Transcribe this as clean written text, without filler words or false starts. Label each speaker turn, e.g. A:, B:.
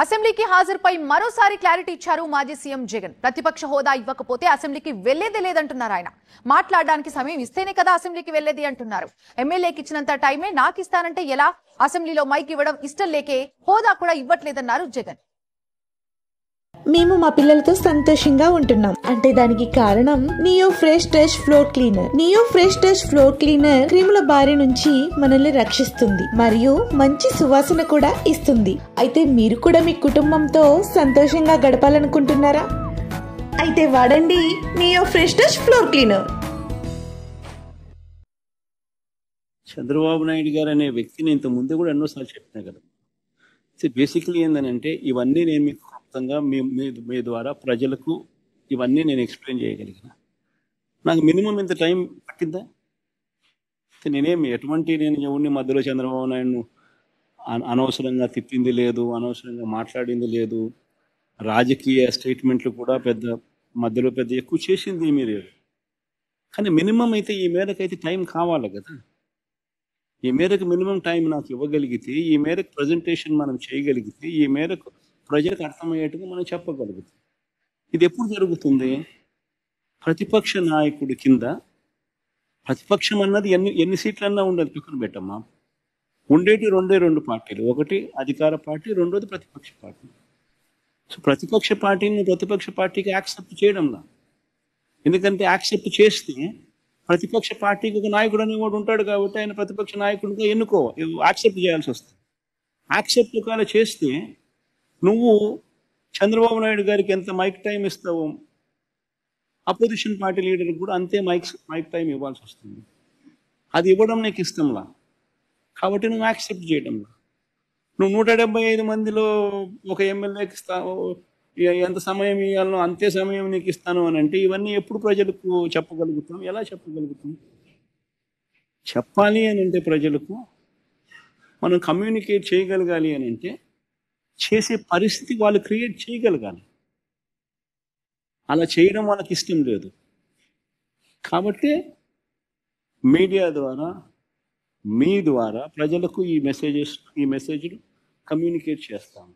A: అసెంబ్లీకి హాజరుపై మరోసారి క్లారిటీ ఇచ్చారు మాజీ సీఎం జగన్. ప్రతిపక్ష హోదా ఇవ్వకపోతే అసెంబ్లీకి వెళ్లేదే లేదంటున్నారు ఆయన. మాట్లాడడానికి సమయం ఇస్తేనే కదా అసెంబ్లీకి వెళ్లేది అంటున్నారు. ఎమ్మెల్యేకి ఇచ్చినంత టైమే నాకు ఇస్తానంటే ఎలా? అసెంబ్లీలో మైక్ ఇవ్వడం ఇష్టం లేకే హోదా కూడా ఇవ్వట్లేదన్నారు జగన్.
B: మేము మా పిల్లలతో సంతోషంగా ఉంటున్నాం అంటే దానికి కారణం Neo Fresh Touch floor cleaner. Neo Fresh Touch floor cleaner క్రిముల బారి నుంచి మనల్ని రక్షిస్తుంది మరియు మంచి సువాసన కూడా ఇస్తుంది. అయితే మీరు కూడా మీ కుటుంబంతో సంతోషంగా గడపాలనుకుంటున్నారా? అయితే వాడండి neo Fresh Touch floor cleaner.
C: Chandrababu Naidu గారు అనే వ్యక్తిని ఇంత ముందు కూడా ఎన్నోసార్లు చెప్పినా కదా. బేసిక్లీ ఏంటంటే ఇవన్నీ నేను మీకు క్లుప్తంగా మీ ద్వారా ప్రజలకు ఇవన్నీ నేను ఎక్స్ప్లెయిన్ చేయగలిగిన. నాకు మినిమం ఇంత టైం పట్టిందా? నేనేమి నేను ఎవరిని మధ్యలో చంద్రబాబు నాయుడును అనవసరంగా తిప్పింది లేదు, అనవసరంగా మాట్లాడింది లేదు, రాజకీయ స్టేట్మెంట్లు కూడా మధ్యలో ఎక్కువ చేసింది ఏమీ లేదు. కానీ మినిమం అయితే ఈ మేరకైతే టైం కావాలి కదా. ఈ మేరకు మినిమం టైం నాకు ఇవ్వగలిగితే, ఈ మేరకు ప్రజెంటేషన్ మనం చేయగలిగితే, ఈ మేరకు ప్రజలకు అర్థమయ్యేట్టుగా మనం చెప్పగలుగుతాం. ఇది ఎప్పుడు జరుగుతుంది? ప్రతిపక్ష నాయకుడి కింద ప్రతిపక్షం అన్నది ఎన్ని సీట్లన్నా ఉండదు, పక్కన పెట్టమ్మా. ఉండేటి రెండు పార్టీలు, ఒకటి అధికార పార్టీ, రెండోది ప్రతిపక్ష పార్టీ. సో ప్రతిపక్ష పార్టీకి యాక్సెప్ట్ చేయడంలా. ఎందుకంటే యాక్సెప్ట్ చేస్తే ప్రతిపక్ష పార్టీకి ఒక నాయకుడు అనేవాడు ఉంటాడు కాబట్టి ఆయన ప్రతిపక్ష నాయకుడిగా యాక్సెప్ట్ చేయాల్సి వస్తుంది. యాక్సెప్ట్ ఒకవేళ చేస్తే నువ్వు చంద్రబాబు నాయుడు గారికి ఎంత మైక్ టైం ఇస్తావో అపోజిషన్ పార్టీ లీడర్కి కూడా అంతే మైక్ టైం ఇవ్వాల్సి వస్తుంది. అది ఇవ్వడం నీకు ఇష్టంలా కాబట్టి నువ్వు యాక్సెప్ట్ చేయడంలా. నువ్వు 175 మందిలో ఒక ఎమ్మెల్యేకి ఎంత సమయం ఇవ్వాలనో అంతే సమయం నీకు ఇస్తాను అని అంటే ఇవన్నీ ఎప్పుడు ప్రజలకు చెప్పగలుగుతాం? ఎలా చెప్పగలుగుతాం? చెప్పాలి అని అంటే ప్రజలకు మనం కమ్యూనికేట్ చేయగలగాలి అని అంటే చేసే పరిస్థితి వాళ్ళు క్రియేట్ చేయగలగాలి. అలా చేయడం వాళ్ళకి ఇష్టం లేదు కాబట్టి మీడియా ద్వారా, మీ ద్వారా ప్రజలకు ఈ మెసేజ్లు కమ్యూనికేట్ చేస్తాము.